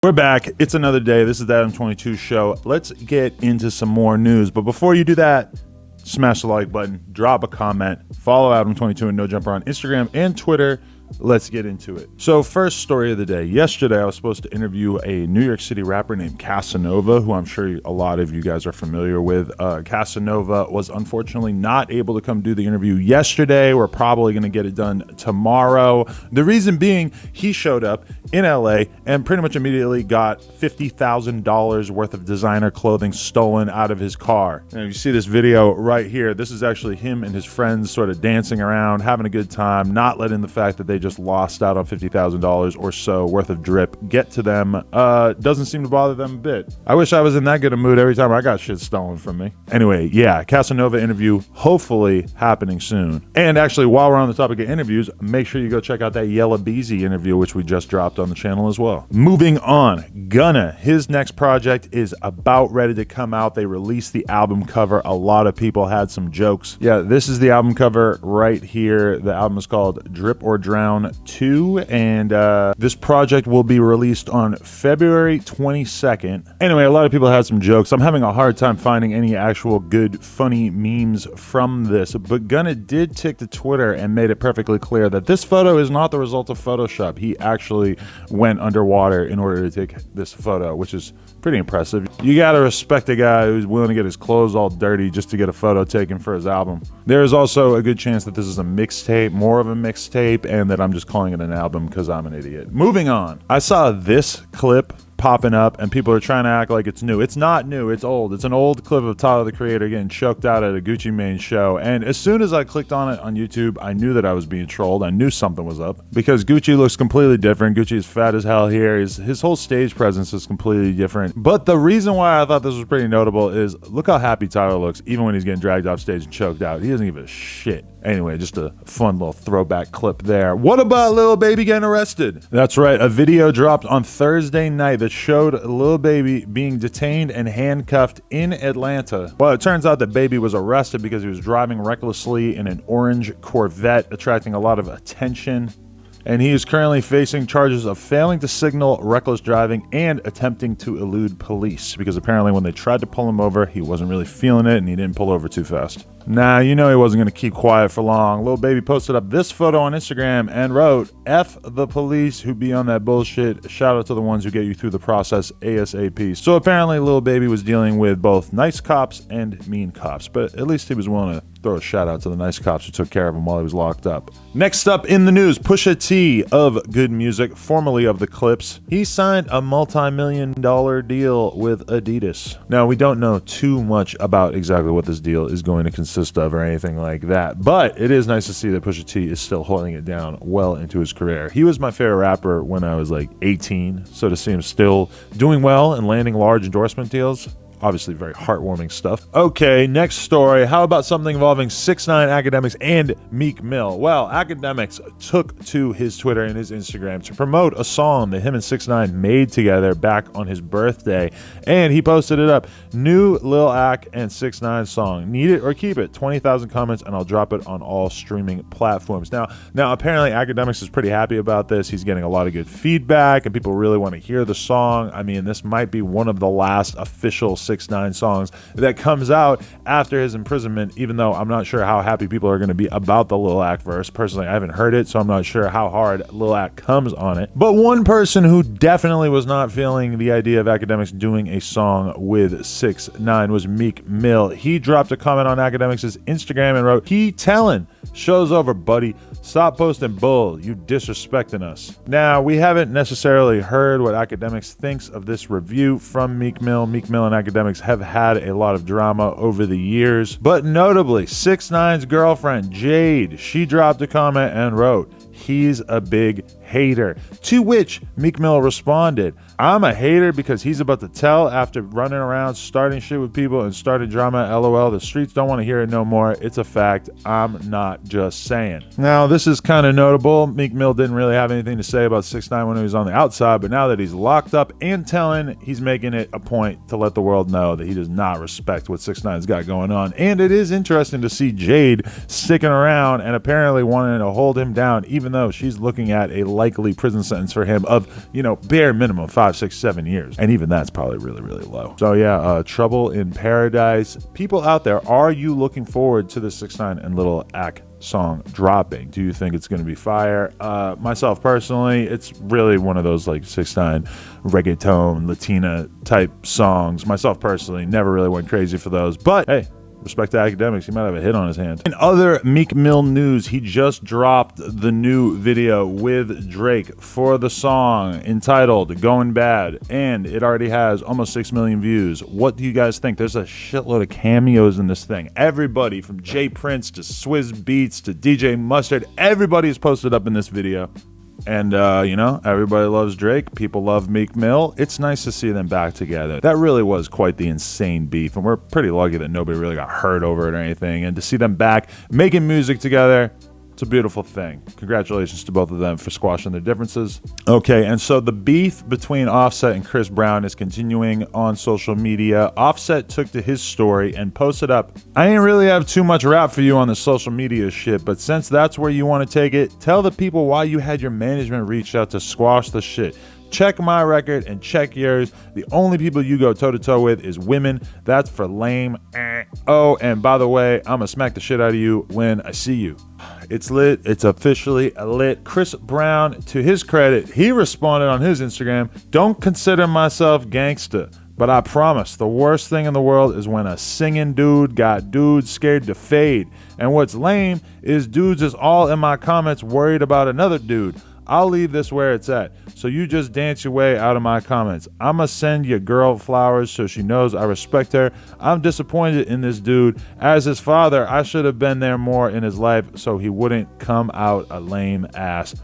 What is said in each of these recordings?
We're back. It's another day. This is the Adam 22 show. Let's get into some more news. But before you do that, smash the like button, drop a comment, follow Adam 22 and No Jumper on Instagram and Twitter. Let's get into it. So first story of the day. Yesterday, I was supposed to interview a New York City rapper named Casanova, who I'm sure a lot of you guys are familiar with. Casanova was unfortunately not able to come do the interview yesterday. We're probably going to get it done tomorrow. The reason being, he showed up in LA and pretty much immediately got $50,000 worth of designer clothing stolen out of his car. And you see this video right here. This is actually him and his friends sort of dancing around, having a good time, not letting the fact that they just lost out on $50,000 or so worth of drip get to them. Doesn't seem to bother them a bit. I wish I was in that good a mood every time I got shit stolen from me. Anyway, yeah, Casanova interview hopefully happening soon. And actually, while we're on the topic of interviews, make sure you go check out that Yella Beezy interview, which we just dropped on the channel as well. Moving on, Gunna, his next project is about ready to come out. They released the album cover. A lot of people had some jokes. Yeah, this is the album cover right here. The album is called Drip or Drown 2, and this project will be released on February 22nd. Anyway, a lot of people had some jokes. I'm having a hard time finding any actual good, funny memes from this, but Gunna did take to Twitter and made it perfectly clear that this photo is not the result of Photoshop. He actually went underwater in order to take this photo, which is pretty impressive. You gotta respect a guy who's willing to get his clothes all dirty just to get a photo taken for his album. There is also a good chance that this is a mixtape, more of a mixtape, and that I'm just calling it an album because I'm an idiot. Moving on, I saw this clip popping up and people are trying to act like it's new. It's not new, it's old. It's an old clip of Tyler the Creator getting choked out at a Gucci Mane show, and as soon as I clicked on it on YouTube, I knew that I was being trolled. I knew something was up because Gucci looks completely different. Gucci is fat as hell here. His whole stage presence is completely different. But the reason why I thought this was pretty notable is look how happy Tyler looks even when he's getting dragged off stage and choked out. He doesn't give a shit. Anyway, just a fun little throwback clip there. What about Lil Baby getting arrested? That's right, a video dropped on Thursday night that showed Lil Baby being detained and handcuffed in Atlanta. Well, it turns out that Baby was arrested because he was driving recklessly in an orange Corvette, attracting a lot of attention. And he is currently facing charges of failing to signal, reckless driving, and attempting to elude police, because apparently when they tried to pull him over, he wasn't really feeling it and he didn't pull over too fast. Nah, you know he wasn't going to keep quiet for long. Lil Baby posted up this photo on Instagram and wrote, "F the police who be on that bullshit. Shout out to the ones who get you through the process ASAP." So apparently Lil Baby was dealing with both nice cops and mean cops, but at least he was willing to throw a shout out to the nice cops who took care of him while he was locked up. Next up in the news, Pusha T of Good Music, formerly of the Clips, he signed a multi-million-dollar deal with Adidas. Now, we don't know too much about exactly what this deal is going to consist of or anything like that, but it is nice to see that Pusha T is still holding it down well into his career. He was my favorite rapper when I was like 18, so to see him still doing well and landing large endorsement deals, obviously very heartwarming stuff. Okay, next story. How about something involving 6ix9ine, Akademiks, and Meek Mill? Well, Akademiks took to his Twitter and his Instagram to promote a song that him and 6ix9ine made together back on his birthday, and he posted it up. New Lil Ak and 6ix9ine song. Need it or keep it. 20,000 comments, and I'll drop it on all streaming platforms. Now, apparently Akademiks is pretty happy about this. He's getting a lot of good feedback, and people really want to hear the song. I mean, this might be one of the last official 6ix9ine songs that comes out after his imprisonment, even though I'm not sure how happy people are going to be about the Lil Ak verse. Personally, I haven't heard it, so I'm not sure how hard Lil Ak comes on it. But one person who definitely was not feeling the idea of Akademiks doing a song with 6ix9ine was Meek Mill. He dropped a comment on Akademiks' Instagram and wrote, "He tellin', show's over, buddy. Stop posting bull, you disrespecting us." Now, we haven't necessarily heard what Akademiks thinks of this review from Meek Mill. Meek Mill and Akademiks have had a lot of drama over the years, but notably, 6ix9ine's girlfriend, Jade, she dropped a comment and wrote, "He's a big hater." To which Meek Mill responded, "I'm a hater because he's about to tell after running around starting shit with people and starting drama. LOL, the streets don't want to hear it no more. It's a fact. I'm not just saying." Now, this is kind of notable. Meek Mill didn't really have anything to say about 6ix9ine when he was on the outside, but now that he's locked up and telling, he's making it a point to let the world know that he does not respect what 6ix9ine's got going on. And it is interesting to see Jade sticking around and apparently wanting to hold him down, even though she's looking at a likely prison sentence for him of, you know, bare minimum 5, 6, 7 years. And even that's probably really, really low. So yeah, Trouble in Paradise. People out there, are you looking forward to the 6ix9ine and Lil Ak song dropping? Do you think it's going to be fire? Myself personally, it's really one of those like 6ix9ine reggaeton Latina type songs. Myself personally never really went crazy for those, but hey, respect to Akademiks, he might have a hit on his hands. In other Meek Mill news, he just dropped the new video with Drake for the song entitled Going Bad, and it already has almost 6 million views. What do you guys think? There's a shitload of cameos in this thing. Everybody from Jay Prince to Swizz Beatz to DJ Mustard, everybody is posted up in this video. And, you know, everybody loves Drake. People love Meek Mill. It's nice to see them back together. That really was quite the insane beef, and we're pretty lucky that nobody really got hurt over it or anything. And to see them back making music together, it's a beautiful thing. Congratulations to both of them for squashing their differences. Okay, and so the beef between Offset and Chris Brown is continuing on social media. Offset took to his story and posted up, "I ain't really have too much rap for you on the social media shit, but since that's where you want to take it, tell the people why you had your management reach out to squash the shit. Check my record and check yours. The only people you go toe-to-toe with is women. That's for lame. Oh, and by the way, I'ma smack the shit out of you when I see you." It's lit. It's officially lit. Chris Brown, to his credit, he responded on his Instagram, "Don't consider myself gangsta, but I promise the worst thing in the world is when a singing dude got dudes scared to fade. And what's lame is dudes is all in my comments worried about another dude. I'll leave this where it's at, so you just dance your way out of my comments. I'ma send your girl flowers so she knows I respect her. I'm disappointed in this dude. As his father, I should have been there more in his life so he wouldn't come out a lame ass."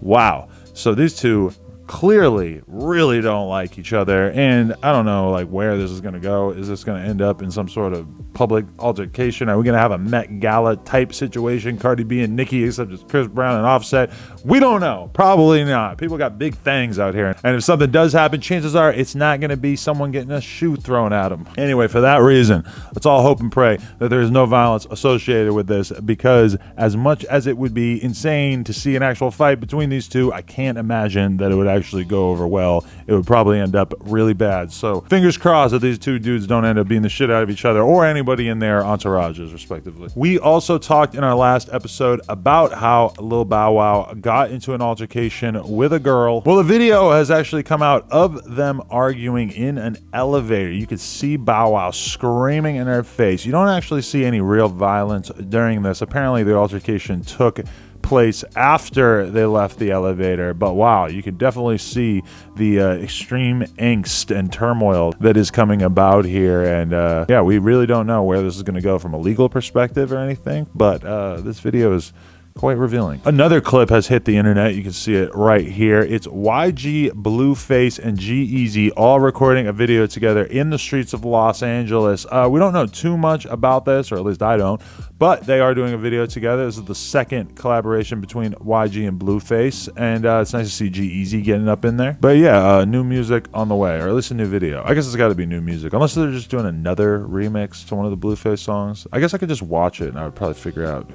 Wow. So these two clearly really don't like each other, and I don't know like where this is going to go. Is this going to end up in some sort of public altercation? Are we going to have a Met Gala type situation, Cardi B and Nicki, except it's Chris Brown and Offset? We don't know. Probably not. People got big fangs out here, and if something does happen, chances are it's not going to be someone getting a shoe thrown at them. Anyway, for that reason, let's all hope and pray that there is no violence associated with this, because as much as it would be insane to see an actual fight between these two, I can't imagine that it would actually go over well. It would probably end up really bad. So fingers crossed that these two dudes don't end up beating the shit out of each other or anybody in their entourages, respectively. We also talked in our last episode about how Lil Bow Wow got into an altercation with a girl. Well, a video has actually come out of them arguing in an elevator. You could see Bow Wow screaming in her face. You don't actually see any real violence during this. Apparently, the altercation took place after they left the elevator, but wow, you can definitely see the extreme angst and turmoil that is coming about here. And yeah, we really don't know where this is going to go from a legal perspective or anything, but this video is quite revealing. Another clip has hit the internet. You can see it right here. It's YG, Blueface, and G-Eazy all recording a video together in the streets of Los Angeles. We don't know too much about this, or at least I don't, but they are doing a video together. This is the second collaboration between YG and Blueface, and it's nice to see G-Eazy getting up in there. But yeah, new music on the way, or at least a new video. I guess it's got to be new music, unless they're just doing another remix to one of the Blueface songs. I guess I could just watch it, and I would probably figure out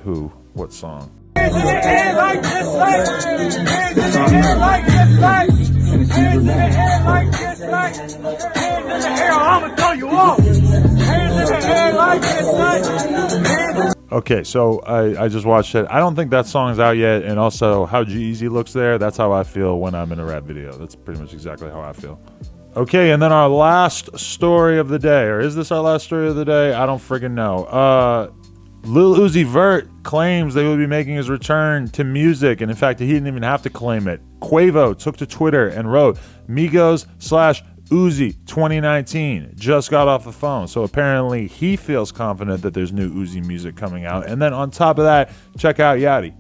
what song. Hands in the air like this, like. Hands in the air like this, like. Hands in the air like this, like. Hands in the air, I'ma throw you off. Hands in the air like this, like. Okay, so I just watched it. I don't think that song's out yet, and also how G-Eazy looks there, that's how I feel when I'm in a rap video. That's pretty much exactly how I feel. Okay, and then our last story of the day, or is this our last story of the day? I don't friggin' know. Lil Uzi Vert claims they will be making his return to music, and in fact, he didn't even have to claim it. Quavo took to Twitter and wrote, Migos/Uzi 2019 just got off the phone. So apparently he feels confident that there's new Uzi music coming out. And then on top of that, check out Yachty.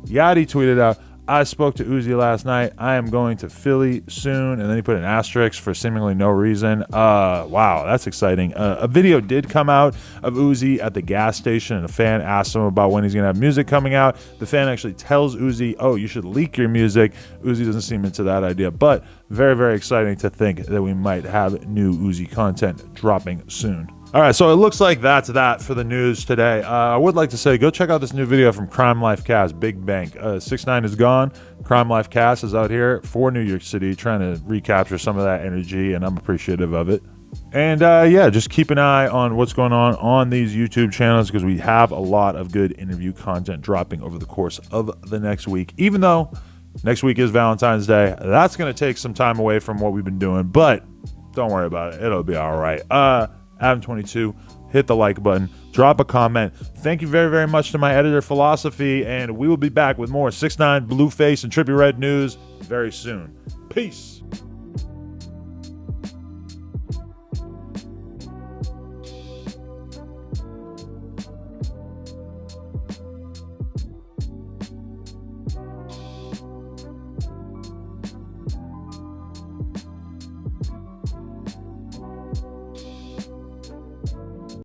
Yachty tweeted out, I spoke to Uzi last night. I am going to Philly soon. And then he put an asterisk for seemingly no reason. Wow, that's exciting. A video did come out of Uzi at the gas station, and a fan asked him about when he's going to have music coming out. The fan actually tells Uzi, oh, you should leak your music. Uzi doesn't seem into that idea, but very, very exciting to think that we might have new Uzi content dropping soon. All right, so it looks like that's that for the news today. I would like to say, go check out this new video from Crime Life Cast, Big Bank. 6ix9ine is gone. Crime Life Cast is out here for New York City, trying to recapture some of that energy, and I'm appreciative of it. And yeah, just keep an eye on what's going on these YouTube channels, because we have a lot of good interview content dropping over the course of the next week. Even though next week is Valentine's Day, that's going to take some time away from what we've been doing, but don't worry about it. It'll be all right. Adam22, hit the like button, drop a comment. Thank you very, very much to my editor, Philosophy, and we will be back with more 6ix9ine, Blueface, and Trippie Redd news very soon. Peace.